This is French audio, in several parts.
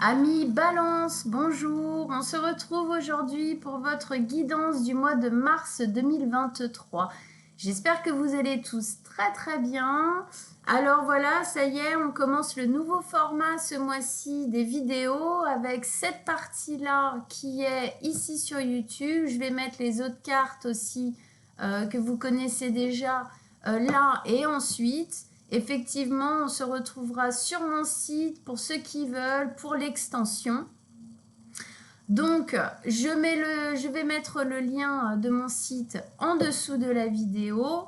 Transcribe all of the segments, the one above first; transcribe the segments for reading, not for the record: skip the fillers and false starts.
Amis Balance, bonjour, on se retrouve aujourd'hui pour votre guidance du mois de mars 2023. J'espère que vous allez tous très bien. Alors voilà, ça y est, on commence le nouveau format ce mois-ci des vidéos avec cette partie-là qui est ici sur YouTube. Je vais mettre les autres cartes aussi que vous connaissez déjà là et ensuite. Effectivement, on se retrouvera sur mon site pour ceux qui veulent, pour l'extension. Donc, je vais mettre le lien de mon site en dessous de la vidéo.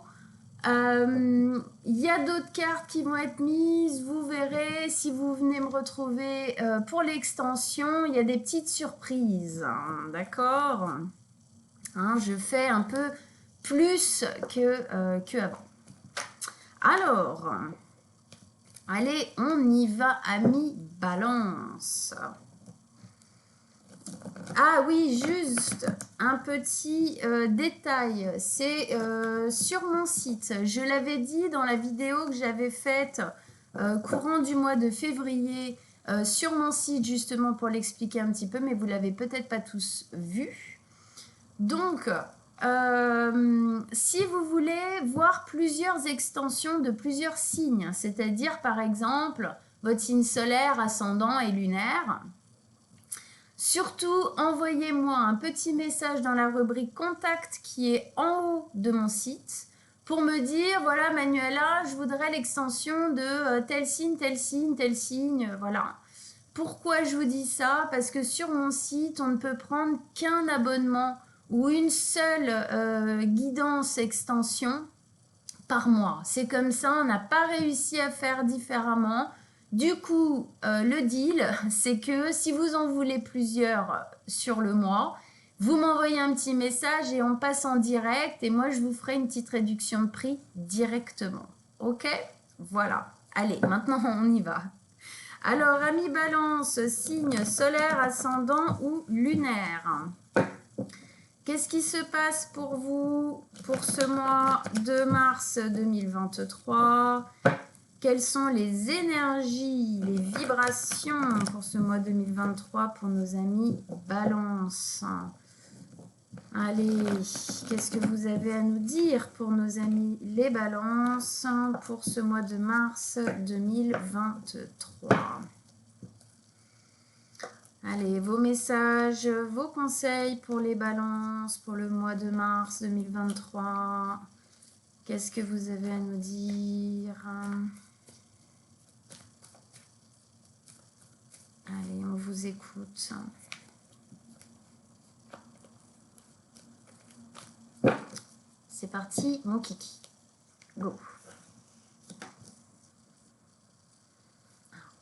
Il y a d'autres cartes qui vont être mises, vous verrez si vous venez me retrouver pour l'extension, il y a des petites surprises, hein, d'accord, hein, je fais un peu plus que avant. Alors, allez, on y va, amis Balance. Ah oui, juste un petit détail, c'est sur mon site. Je l'avais dit dans la vidéo que j'avais faite courant du mois de février sur mon site, justement pour l'expliquer un petit peu, mais vous ne l'avez peut-être pas tous vu. Donc, si vous voulez voir plusieurs extensions de plusieurs signes, c'est-à-dire par exemple votre signe solaire, ascendant et lunaire, surtout envoyez-moi un petit message dans la rubrique contact qui est en haut de mon site pour me dire, voilà Manuela, je voudrais l'extension de tel signe, tel signe, tel signe, voilà. Pourquoi je vous dis ça? Parce que sur mon site, on ne peut prendre qu'un abonnement ou une seule guidance extension par mois. C'est comme ça, on n'a pas réussi à faire différemment. Du coup, le deal, c'est que si vous en voulez plusieurs sur le mois, vous m'envoyez un petit message et on passe en direct et moi, je vous ferai une petite réduction de prix directement. Ok? Voilà. Allez, maintenant, on y va. Alors, amis Balance, signe solaire, ascendant ou lunaire. Qu'est-ce qui se passe pour vous pour ce mois de mars 2023? Quelles sont les énergies, les vibrations pour ce mois 2023 pour nos amis Balance? Allez, qu'est-ce que vous avez à nous dire pour nos amis les Balances pour ce mois de mars 2023? Allez, vos messages, vos conseils pour les Balances pour le mois de mars 2023. Qu'est-ce que vous avez à nous dire? Allez, on vous écoute. C'est parti, mon kiki. Go.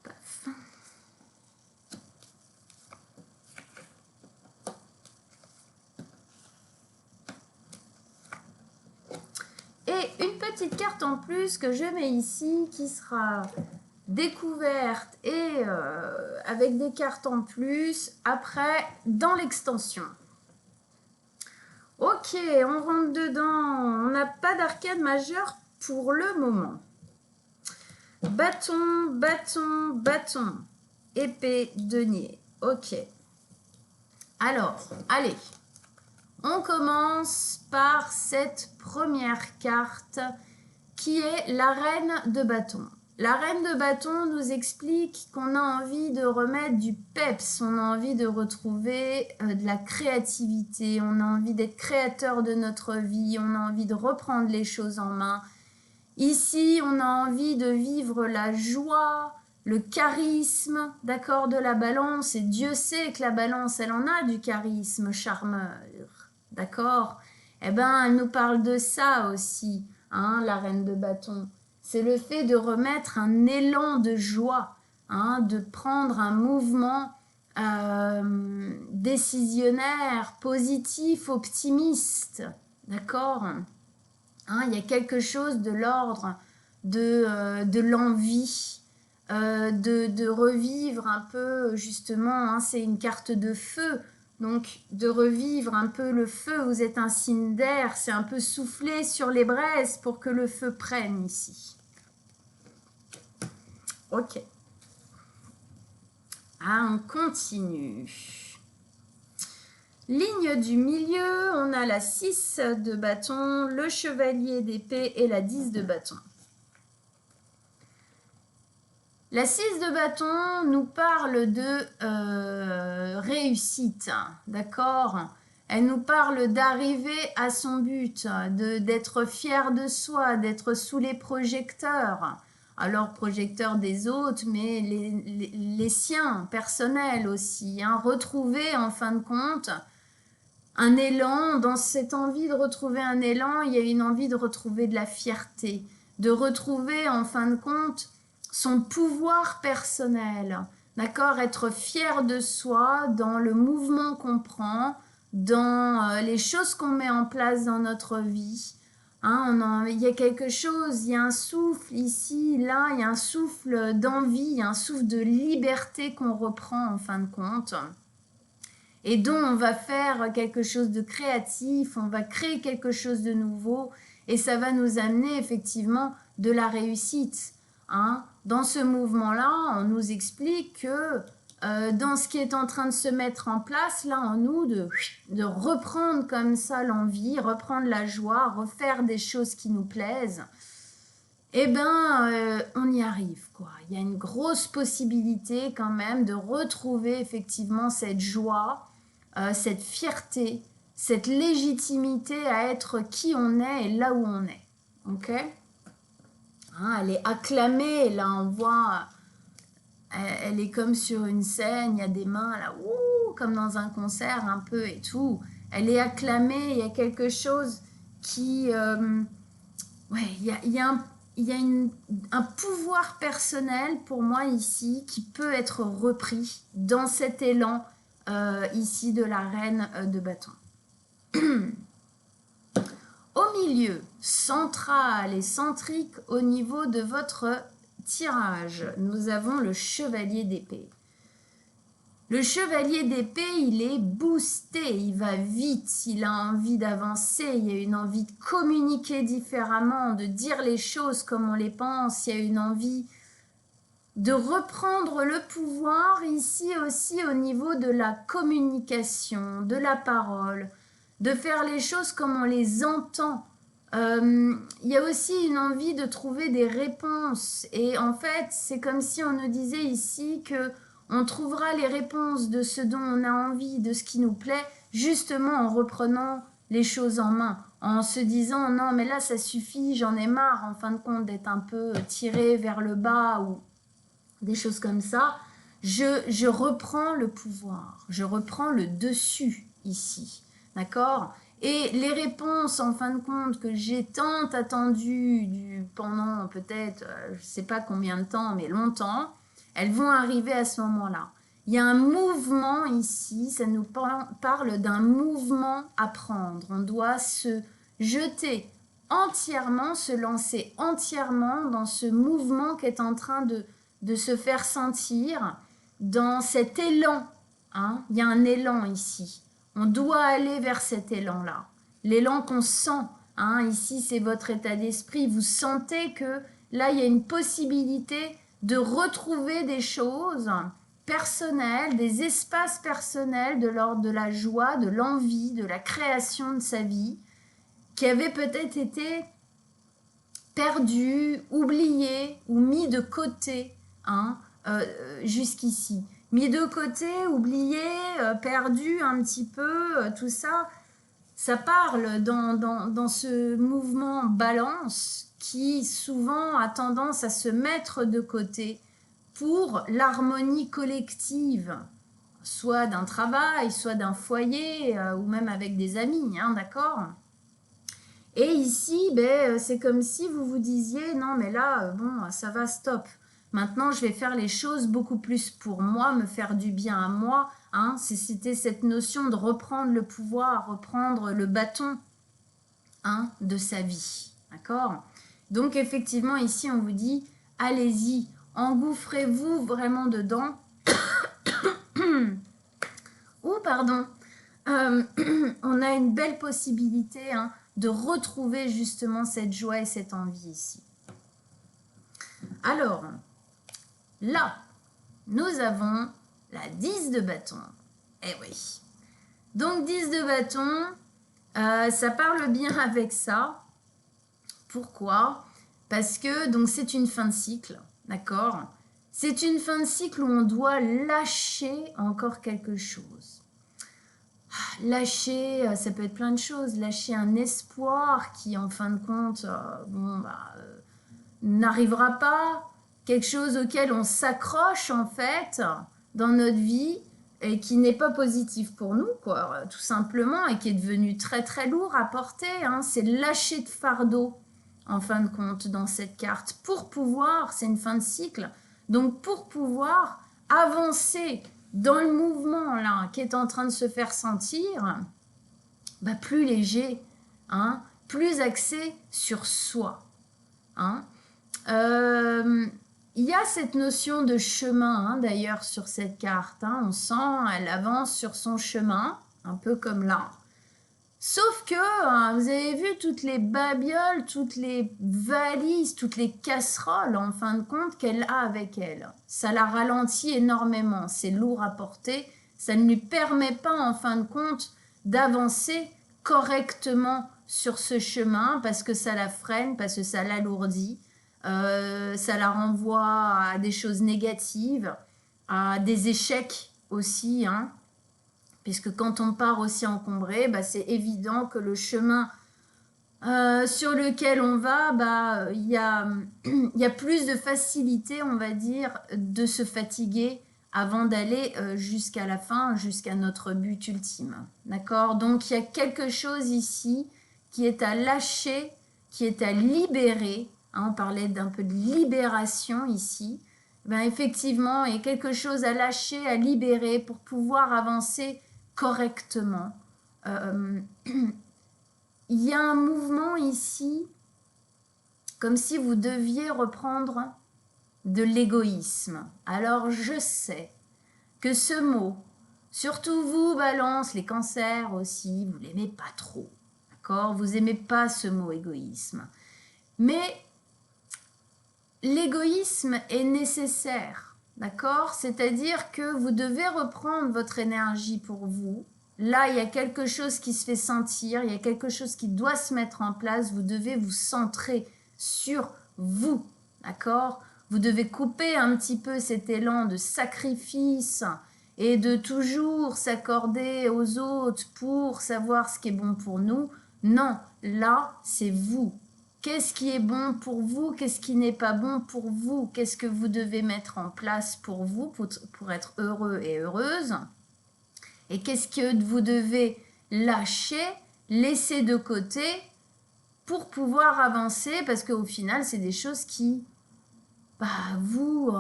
Paf. Et une petite carte en plus que je mets ici qui sera découverte et avec des cartes en plus après dans l'extension. Ok, on rentre dedans. On n'a pas d'arcade majeur pour le moment. Bâton, bâton, bâton. Épée, denier. Ok. Alors, allez. On commence par cette première carte qui est la reine de bâton. La reine de bâton nous explique qu'on a envie de remettre du peps, on a envie de retrouver de la créativité, on a envie d'être créateur de notre vie, on a envie de reprendre les choses en main. Ici, on a envie de vivre la joie, le charisme, d'accord, de la Balance. Et Dieu sait que la Balance, elle en a du charisme charmeur, d'accord? Eh bien, elle nous parle de ça aussi, hein, la reine de bâton. C'est le fait de remettre un élan de joie, hein, de prendre un mouvement décisionnaire, positif, optimiste, d'accord? Hein, il y a quelque chose de l'ordre de l'envie, de revivre un peu, justement, hein, c'est une carte de feu, donc de revivre un peu le feu. Vous êtes un signe d'air, c'est un peu souffler sur les braises pour que le feu prenne ici. Ok. Ah, on continue. Ligne du milieu, on a la 6 de bâton, le chevalier d'épée et la 10 de bâton. La 6 de bâton nous parle de réussite, d'accord? Elle nous parle d'arriver à son but, d'être fier de soi, d'être sous les projecteurs. Alors, projecteurs des autres, mais les siens, personnels aussi. Hein. Retrouver, en fin de compte, un élan. Dans cette envie de retrouver un élan, il y a une envie de retrouver de la fierté. De retrouver, en fin de compte, son pouvoir personnel. D'accord? Être fier de soi dans le mouvement qu'on prend, dans les choses qu'on met en place dans notre vie. Hein, il y a quelque chose, il y a un souffle ici, là, il y a un souffle d'envie, il y a un souffle de liberté qu'on reprend en fin de compte. Et dont on va faire quelque chose de créatif, on va créer quelque chose de nouveau et ça va nous amener effectivement de la réussite. Hein. Dans ce mouvement-là, on nous explique que dans ce qui est en train de se mettre en place, là en nous, de reprendre comme ça l'envie, reprendre la joie, refaire des choses qui nous plaisent, eh bien, on y arrive, quoi. Il y a une grosse possibilité quand même de retrouver effectivement cette joie, cette fierté, cette légitimité à être qui on est et là où on est. Ok ? Hein, elle est acclamée, là on voit... Elle est comme sur une scène, il y a des mains là, comme dans un concert un peu et tout. Elle est acclamée, il y a quelque chose qui... ouais, il y a un pouvoir personnel pour moi ici qui peut être repris dans cet élan ici de la reine de bâton. Au milieu, central et centrique au niveau de votre tirage, nous avons le chevalier d'épée. Le chevalier d'épée, il est boosté, il va vite, il a envie d'avancer, il y a une envie de communiquer différemment, de dire les choses comme on les pense, il y a une envie de reprendre le pouvoir ici aussi au niveau de la communication, de la parole, de faire les choses comme on les entend. Il y a aussi une envie de trouver des réponses et en fait c'est comme si on nous disait ici que on trouvera les réponses de ce dont on a envie, de ce qui nous plaît, justement en reprenant les choses en main, en se disant non mais là ça suffit, j'en ai marre en fin de compte d'être un peu tiré vers le bas ou des choses comme ça. Je reprends le pouvoir, je reprends le dessus ici, d'accord ? Et les réponses, en fin de compte, que j'ai tant attendues pendant peut-être, je ne sais pas combien de temps, mais longtemps, elles vont arriver à ce moment-là. Il y a un mouvement ici, ça nous parle d'un mouvement à prendre. On doit se jeter entièrement, se lancer entièrement dans ce mouvement qui est en train de se faire sentir, dans cet élan. Hein. Il y a un élan ici. On doit aller vers cet élan-là. L'élan qu'on sent. Hein, ici, c'est votre état d'esprit. Vous sentez que là, il y a une possibilité de retrouver des choses personnelles, des espaces personnels de l'ordre de la joie, de l'envie, de la création de sa vie, qui avaient peut-être été perdus, oubliés ou mis de côté hein, jusqu'ici. Mis de côté, oublié, perdu un petit peu, tout ça, ça parle dans ce mouvement balance qui souvent a tendance à se mettre de côté pour l'harmonie collective, soit d'un travail, soit d'un foyer, ou même avec des amis, hein, d'accord ? Et ici, c'est comme si vous vous disiez, non mais là, bon, ça va, stop. Maintenant, je vais faire les choses beaucoup plus pour moi, me faire du bien à moi. Hein. C'était cette notion de reprendre le pouvoir, reprendre le bâton hein, de sa vie. D'accord ? Donc, effectivement, ici, on vous dit, allez-y, engouffrez-vous vraiment dedans. Ou, pardon, on a une belle possibilité hein, de retrouver justement cette joie et cette envie ici. Alors, là, nous avons La 10 de bâton. Eh oui. Donc 10 de bâton, ça parle bien avec ça. Pourquoi? Parce que donc c'est une fin de cycle, d'accord? C'est une fin de cycle où on doit lâcher encore quelque chose. Lâcher, ça peut être plein de choses. Lâcher un espoir qui, en fin de compte, n'arrivera pas. Quelque chose auquel on s'accroche, en fait, dans notre vie et qui n'est pas positif pour nous, quoi, tout simplement, et qui est devenu très, très lourd à porter. Hein. C'est lâcher de fardeau, en fin de compte, dans cette carte. Pour pouvoir, c'est une fin de cycle, donc pour pouvoir avancer dans le mouvement là qui est en train de se faire sentir, plus léger, hein, plus axé sur soi. Hein. Il y a cette notion de chemin, hein, d'ailleurs, sur cette carte. Hein, on sent, elle avance sur son chemin, un peu comme là. Sauf que, vous avez vu toutes les babioles, toutes les valises, toutes les casseroles, en fin de compte, qu'elle a avec elle. Ça la ralentit énormément, c'est lourd à porter. Ça ne lui permet pas, en fin de compte, d'avancer correctement sur ce chemin parce que ça la freine, parce que ça l'alourdit. Ça la renvoie à des choses négatives, à des échecs aussi, hein. Puisque quand on part aussi encombré, c'est évident que le chemin sur lequel on va, il y a plus de facilité, on va dire, de se fatiguer avant d'aller jusqu'à la fin, jusqu'à notre but ultime. D'accord? Donc, il y a quelque chose ici qui est à lâcher, qui est à libérer. Hein, on parlait d'un peu de libération ici. Effectivement, il y a quelque chose à lâcher, à libérer pour pouvoir avancer correctement. Il y a un mouvement ici, comme si vous deviez reprendre de l'égoïsme. Alors je sais que ce mot, surtout vous, Balance, les cancers aussi, vous l'aimez pas trop, d'accord? Vous aimez pas ce mot égoïsme. Mais l'égoïsme est nécessaire, d'accord? C'est-à-dire que vous devez reprendre votre énergie pour vous. Là, il y a quelque chose qui se fait sentir, il y a quelque chose qui doit se mettre en place. Vous devez vous centrer sur vous, d'accord? Vous devez couper un petit peu cet élan de sacrifice et de toujours s'accorder aux autres pour savoir ce qui est bon pour nous. Non, là, c'est vous. Qu'est-ce qui est bon pour vous? Qu'est-ce qui n'est pas bon pour vous? Qu'est-ce que vous devez mettre en place pour vous, pour être heureux et heureuse? Et qu'est-ce que vous devez lâcher, laisser de côté pour pouvoir avancer? Parce qu'au final, c'est des choses qui vous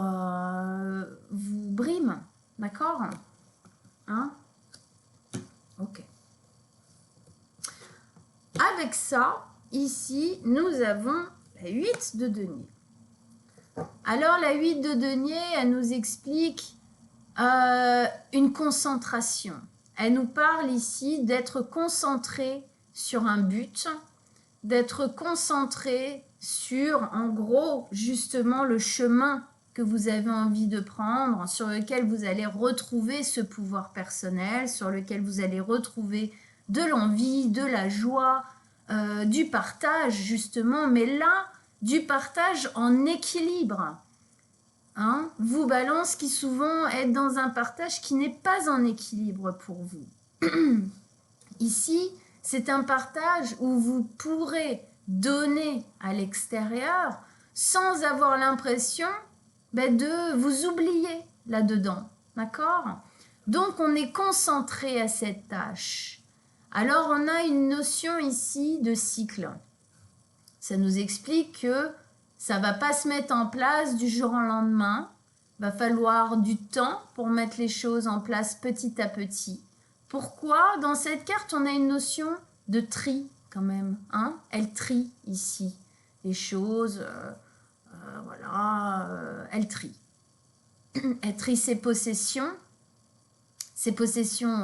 briment. D'accord? Hein? Ok. Avec ça, ici, nous avons la 8 de denier. Alors, la 8 de denier, elle nous explique une concentration. Elle nous parle ici d'être concentré sur un but, d'être concentré sur, en gros, justement, le chemin que vous avez envie de prendre, sur lequel vous allez retrouver ce pouvoir personnel, sur lequel vous allez retrouver de l'envie, de la joie, du partage, justement, mais là, du partage en équilibre. Hein, vous, Balance, qui souvent êtes dans un partage qui n'est pas en équilibre pour vous. Ici, c'est un partage où vous pourrez donner à l'extérieur sans avoir l'impression de vous oublier là-dedans. D'accord? Donc, on est concentré à cette tâche. Alors, on a une notion ici de cycle. Ça nous explique que ça ne va pas se mettre en place du jour au lendemain. Il va falloir du temps pour mettre les choses en place petit à petit. Pourquoi? Dans cette carte, on a une notion de tri quand même. Hein? Elle trie ici les choses. Elle trie. Elle trie ses possessions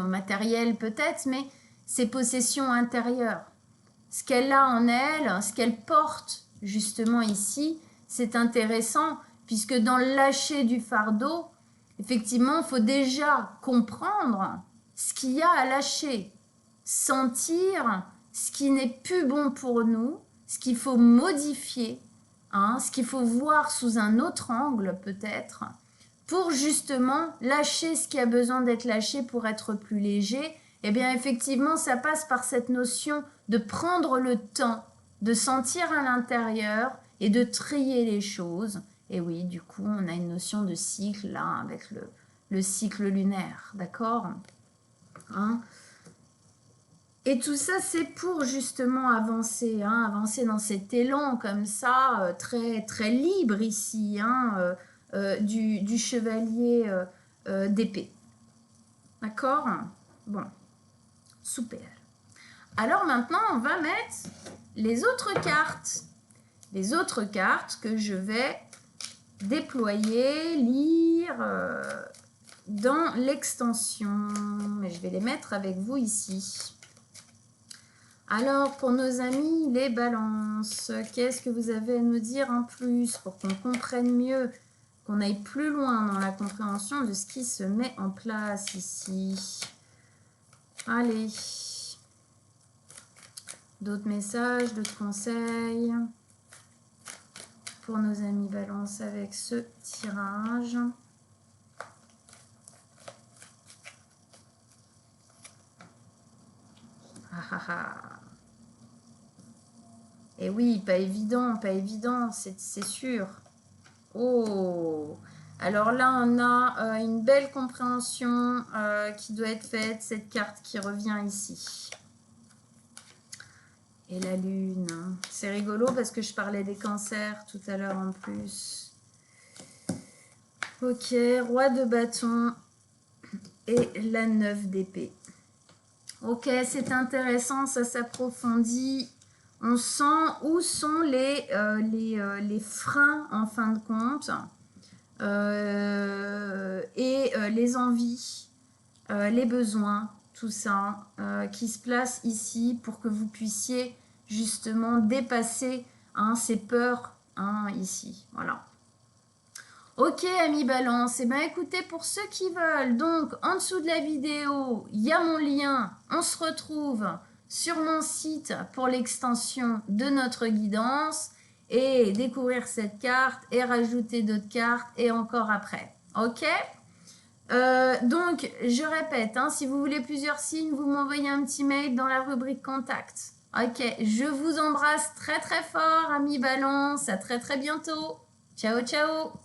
matérielles peut-être, mais ses possessions intérieures. Ce qu'elle a en elle, ce qu'elle porte justement ici, c'est intéressant puisque dans le lâcher du fardeau, effectivement, il faut déjà comprendre ce qu'il y a à lâcher, sentir ce qui n'est plus bon pour nous, ce qu'il faut modifier, hein, ce qu'il faut voir sous un autre angle peut-être, pour justement lâcher ce qui a besoin d'être lâché pour être plus léger. Eh bien, effectivement, ça passe par cette notion de prendre le temps, de sentir à l'intérieur et de trier les choses. Et oui, du coup, on a une notion de cycle là, avec le cycle lunaire, d'accord, hein? Et tout ça, c'est pour justement avancer, hein, avancer dans cet élan comme ça, très, très libre ici, hein, du chevalier d'épée. D'accord? Bon, super. Alors maintenant, on va mettre les autres cartes. Les autres cartes que je vais déployer, lire dans l'extension. Mais je vais les mettre avec vous ici. Alors, pour nos amis, les balances, qu'est-ce que vous avez à nous dire en plus pour qu'on comprenne mieux, qu'on aille plus loin dans la compréhension de ce qui se met en place ici? Allez. D'autres messages, d'autres conseils pour nos amis balance avec ce tirage. Ah ah ah. Et oui, pas évident, c'est sûr. Oh, alors là, on a une belle compréhension qui doit être faite, cette carte qui revient ici. Et la lune, c'est rigolo parce que je parlais des cancers tout à l'heure en plus. Ok, roi de bâton et la 9 d'épée. Ok, c'est intéressant, ça s'approfondit. On sent où sont les freins en fin de compte et les envies, les besoins, tout ça qui se place ici pour que vous puissiez justement dépasser ces peurs ici. Voilà. Ok, amis balance, et bien écoutez, pour ceux qui veulent, donc en dessous de la vidéo, il y a mon lien, on se retrouve sur mon site pour l'extension de notre guidance et découvrir cette carte et rajouter d'autres cartes et encore après. Ok, donc je répète, si vous voulez plusieurs signes, vous m'envoyez un petit mail dans la rubrique contact. Ok, je vous embrasse très très fort, amis balance, à très très bientôt. Ciao ciao.